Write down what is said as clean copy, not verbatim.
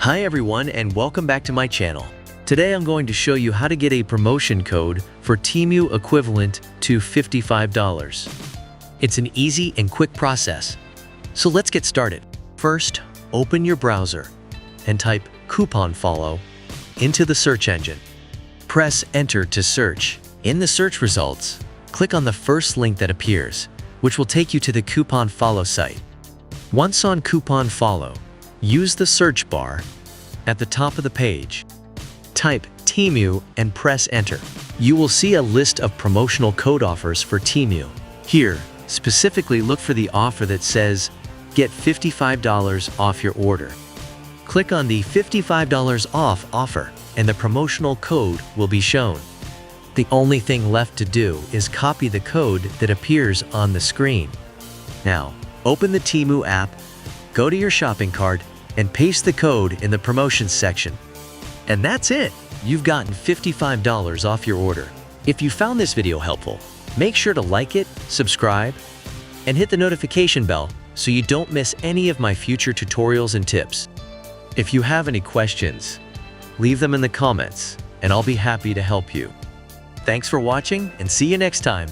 Hi everyone and welcome back to my channel. Today I'm going to show you how to get a promotion code for Temu equivalent to $55. It's an easy and quick process. So let's get started. First, open your browser and type coupon follow into the search engine. Press enter to search. In the search results, click on the first link that appears, which will take you to the coupon follow site. Once on coupon follow, use the search bar at the top of the page. Type Temu and press enter. You will see a list of promotional code offers for Temu. Here, specifically look for the offer that says, get $55 off your order. Click on the $55 off offer and the promotional code will be shown. The only thing left to do is copy the code that appears on the screen. Now, open the Temu app, go to your shopping cart, and paste the code in the promotions section. And that's it! You've gotten $55 off your order. If you found this video helpful, make sure to like it, subscribe, and hit the notification bell so you don't miss any of my future tutorials and tips. If you have any questions, leave them in the comments, and I'll be happy to help you. Thanks for watching, and see you next time.